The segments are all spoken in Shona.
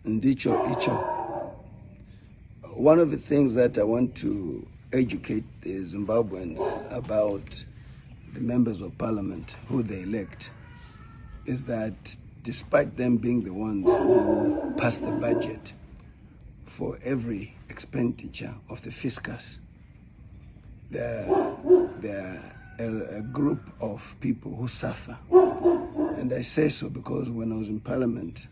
Ndicho Icho. One of the things that I want to educate the Zimbabweans about the members of parliament who they elect is that despite them being the ones who pass the budget for every expenditure of the fiscus, they're a group of people who suffer. And I say so because when I was in parliament,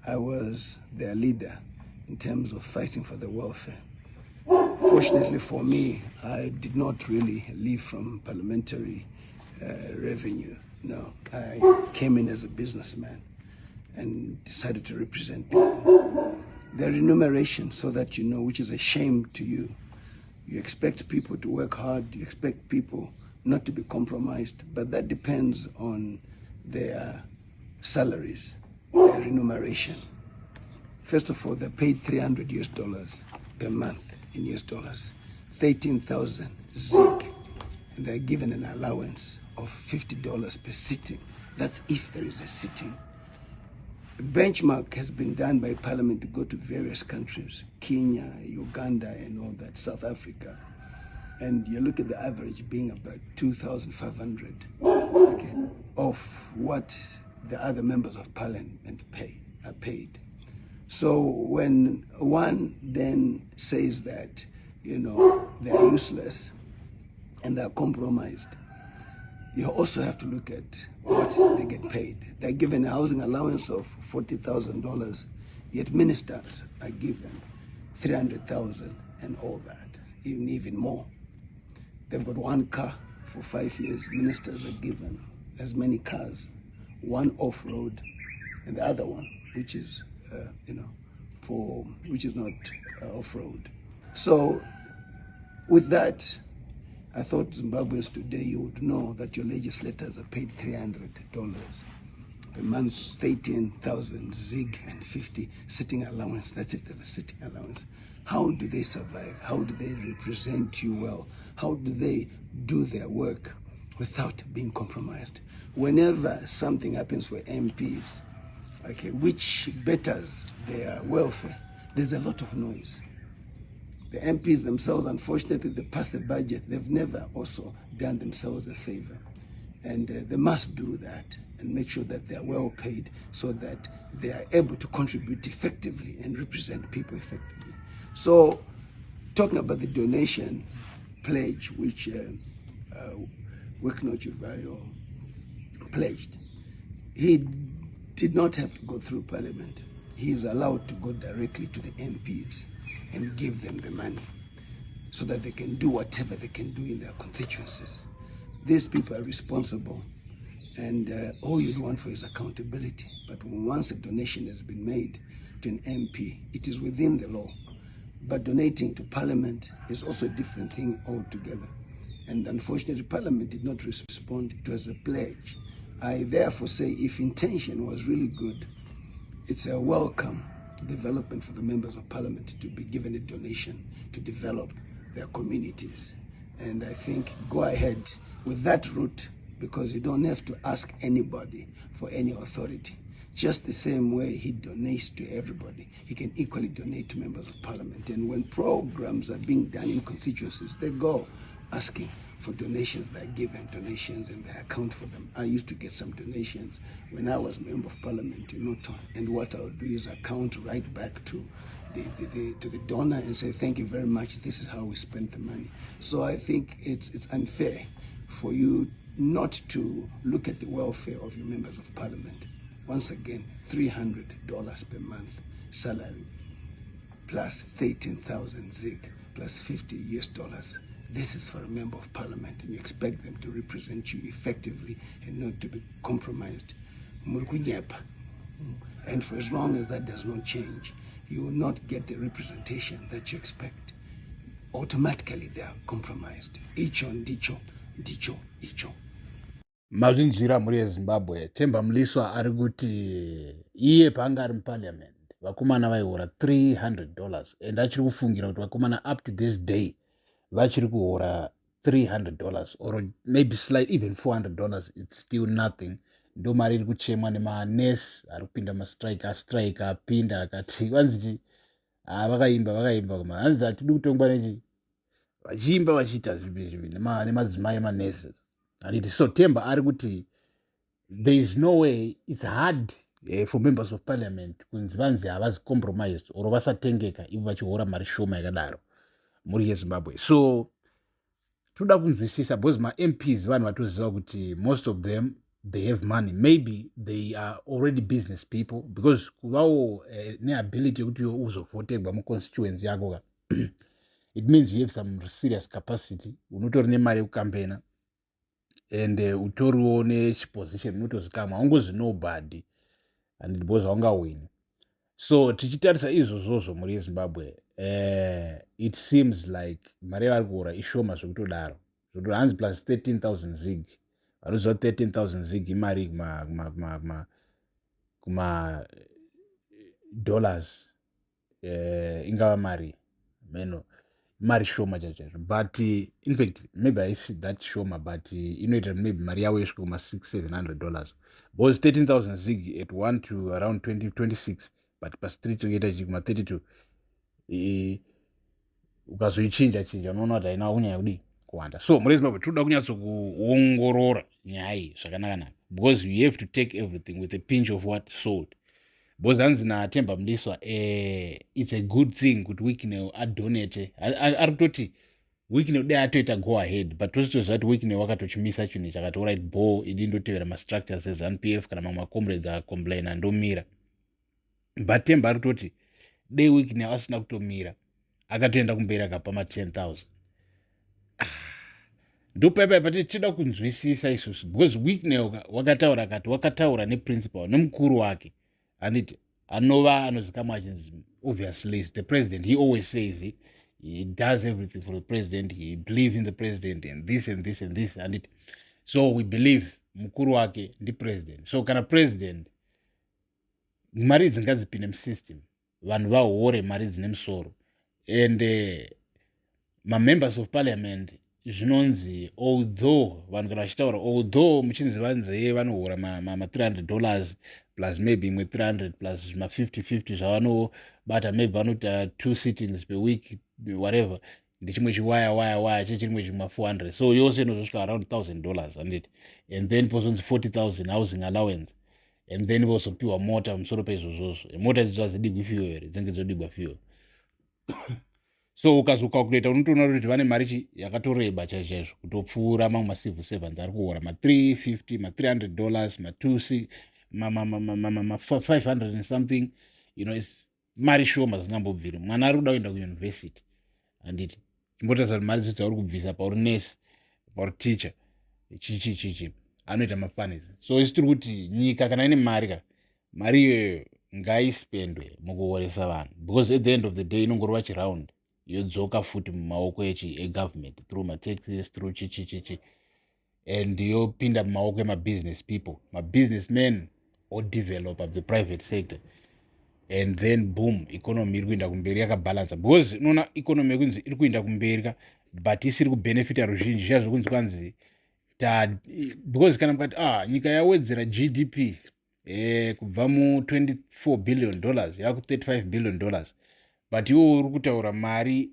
I was their leader in terms of fighting for the welfare. Fortunately for me, I did not really live from parliamentary revenue. No, I came in as a businessman and decided to represent people. Their remuneration, so that you know, which is a shame to you. You expect people to work hard, you expect people not to be compromised, but that depends on their salaries, their remuneration. First of all, they're paid $300 per month in US dollars, 13,000 ZiG, and they're given an allowance of $50 per sitting. That's if there is a sitting. A benchmark has been done by parliament to go to various countries, Kenya, Uganda, and all that, South Africa. And you look at the average being about 2,500 of what the other members of parliament are paid. So when one then says that, they're useless and they're compromised, you also have to look at what they get paid. They're given a housing allowance of $40,000, yet ministers are given $300,000 and all that, even more. They've got one car for 5 years. Ministers are given as many cars, one off-road and the other one, which is, which is not off-road. So with that, I thought Zimbabweans today, you would know that your legislators are paid $300 per month, 13,000 ZiG and 50 sitting allowance. That's if there's a sitting allowance. How do they survive? How do they represent you well? How do they do their work without being compromised? Whenever something happens for MPs, which betters their welfare, there's a lot of noise. The MPs themselves, unfortunately, they pass the budget. They've never also done themselves a favor. And they must do that and make sure that they're well paid so that they are able to contribute effectively and represent people effectively. So, talking about the donation pledge, which Wycliffe Chivayo pledged, he did not have to go through Parliament. He is allowed to go directly to the MPs and give them the money so that they can do whatever they can do in their constituencies. These people are responsible, and all you want for is accountability. But once a donation has been made to an MP, it is within the law. But donating to Parliament is also a different thing altogether. And unfortunately, Parliament did not respond. It was a pledge. I therefore say if intention was really good, it's a welcome development for the members of Parliament to be given a donation to develop their communities. And I think go ahead with that route, because you don't have to ask anybody for any authority. Just the same way he donates to everybody, he can equally donate to members of Parliament. And when programs are being done in constituencies, they go asking for donations. They give them donations and they account for them. I used to get some donations when I was member of Parliament in Norton, and what I would do is account right back to the donor and say, thank you very much, this is how we spent the money. So I think it's unfair for you not to look at the welfare of your members of Parliament. Once again, $300 per month salary, plus 13,000 ZiG, plus $50 US. This is for a member of Parliament, and you expect them to represent you effectively and not to be compromised. And for as long as that does not change, you will not get the representation that you expect. Automatically they are compromised. Icho ndicho, ndicho icho. Mazvinzwira mhuri yezimbabwe, Themba Mliswa ari kuti iye paanga ari muparliament vakomana vaihora $300, and achiri kufungira kuti vakomana up to this day vachiri kuhora $300 or maybe slight even $400. It's still nothing ndo mari iri kuchemwa nemanesi ari kupinda mastrike astrike apinda akati vanzichi vakaimba hanzi hatidi kutongwa nechi vachiimba vachiita zvipi nemadzimai emanesi handiti so Temba ari kuti there is no way it's hard for members of parliament kunzi vanzi havazi compromised or vasatengeka ivo vachihora mari shoma yakadaro muri yezimbabwe. So toda kunzwisisa because ma-MPs vanhu vatoziva kuti most of them they have money, maybe they are already business people because kuvawo neability yekuti uzovotegwa muconstituency yako ka it means you have some serious capacity, unotori nemari yekukampena and utoriwo nechiposition unotozikamwa haungozi nobody and because haungawini. So tichitarisa izvozvozvo muri yezimbabwe it seems like mari yavari kuora ishoma zvekutodaro zvokuti hanzi plus 13,000 zig vanoziva 13,000 zig imari kuma dollars ingava mari meno mari shoma chachaizvo but in fact maybe haisi that shoma but inoita maybe mari yavo yosvika kuma $600-700 because 13,000 zig at 1 to around 2026 but pa3 toita chikuma 32 ukazoichinja chinja unoona kuti haina kunyanya kudi kuwanda. So muri Zimbabwe toda kunyatsokuongorora nyaya iyi zvakanaka because you have to take everything with a pinch of what salt because hanzi naTemba Mliswa it's a good thing kuti Wicknell adonate ari kutoti Wicknell dai atoita go ahead but tositoziva kuti Wicknell wakatochimisa chinhu chakati alright bo ini ndotevera mastructures eZANU-PF kana mamwe macomrades acomplaina ndomira but Temba ari kutoti dei Wicknell asina kutomira akatoenda kumberi akapa ma10,000 ndopaipai tichida kunzwisisa isusu because Wicknell wakataura kati wakataura neprincipal nemukuru wake anditi anova anozikamwa achinzi obviously is the president, he always says it, he does everything for the president, he believes in the president and this and this and this and it, so we believe mukuru wake ndi president. So kana president mari dzingadzipinde musystem vanhu vahore mari dzine musoro and ma-members of parliament zvinonzi although vanhu kana vachitaura although muchinzi vanze vanohora ma$300 plus maybe imwe 300 plus ma50 zvavanobata maybe vanoita 2 sittings per week whatever ndechimwe chiwaya chechirimwe chimwe 400 so yose inozosvika around $1,000 and then pozonzi 40,000 housing allowance and then vozopiwa mota musoro peizvozvozvo mota dzidzo hadzidigwi fuel here dzinenge dzodigwa fuel so ukazokalkulata unotoona kuti vane mari yakatoreba chaizvo kutopfuura mamwe macivil servants ari kuhora ma$350 ma$300 ma2 ma500 and something, you know, it's mari shoma zingambobviri mwana ari kuda kuenda kuuniversity handiti chimbotaridza kuti mari dzidza uri kubvisa pauri nesi pauri teacher chichi anoita mafanisi. So isi tiri kuti nyika kana ine mari ka mari iyoyo ngaispendwe mukuhoresa vanhu because at the end of the day inongorova chiraundi yodzoka futi mumaoko egovernment through mataxes through chichi and yopinda mumaoko emabusiness people mabusinessmen odevelopa the private sector and then boom economy iri kuenda kumberi yakabalansa because unoona economy yekunzi iri kuenda kumberi ka but isiri kubenefita ruzhinji zviya zvokunzi kwanzi because kana mukati nyika yawedzera GDP kubva mu$24 billion yaku$35 billion but iwo uri kutaura mari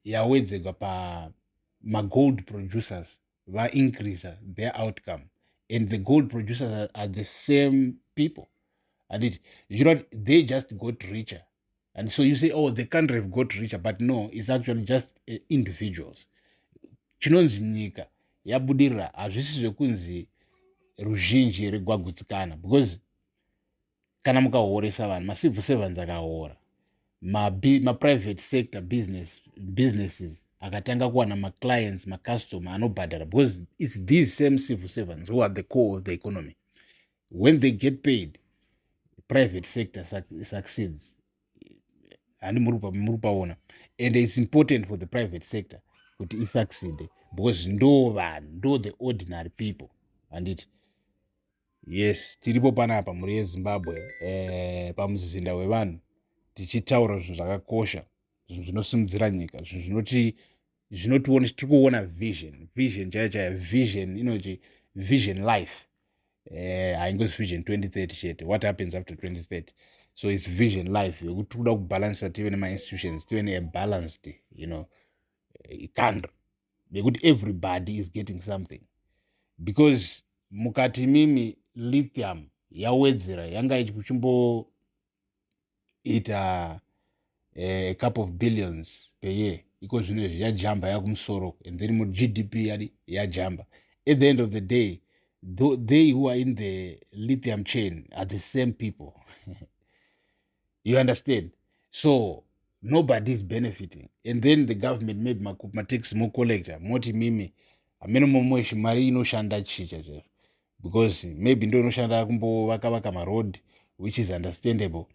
yawedzerwa pamagold producers va-increase their outcome and the gold producers are the same people and they just got richer and so you say the country have got richer but no, it's actually just individuals. Chinonzi nyika yabudirira hazvisi zvekunzi ruzhinji regwagutsikana because kana mukahoresa vanhu macivil servants akahora ma-private sector businesses akatanga kuwana maclients macustomer anobhadhara because it's these same civil servants who are the core of the economy. When they get paid private sector succeeds and muri paona and it's important for the private sector kuti isucceed because ndo vanhu ndo the ordinary people anditi yes tiripo panapa muri yeZimbabwe pamuzinda wevanhu tichitaura zvinhu zvakakosha zvinhu zvinosimudzira nyika zvinhu zvinotiona tiri kuona vision chaiyo vision inoti vision life haingozi vision 2030 chete, what happens after 2030. So it's vision life yokuti kuda kubalansa tive nema-institutions, tive ne-balanced, country yekuti everybody is getting something. Because mukati mimi lithium yawedzera yanga ichimboita a couple of billions per year, iko zvino izvi yajamba yakumusoro, and then mu-GDP yajamba. At the end of the day, they who are in the lithium chain are the same people. You understand? So nobody is benefiting, and then the government maybe takes more collector moti mimi amene momweshi mari inoshanda chicha chero, because maybe ndo inoshanda kumbovaka maroad, which is understandable,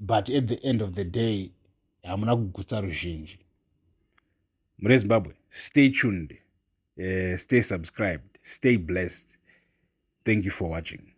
but at the end of the day hamuna kugutsa ruzhinji. Muri Zimbabwe, stay tuned, stay subscribed, stay blessed. Thank you for watching.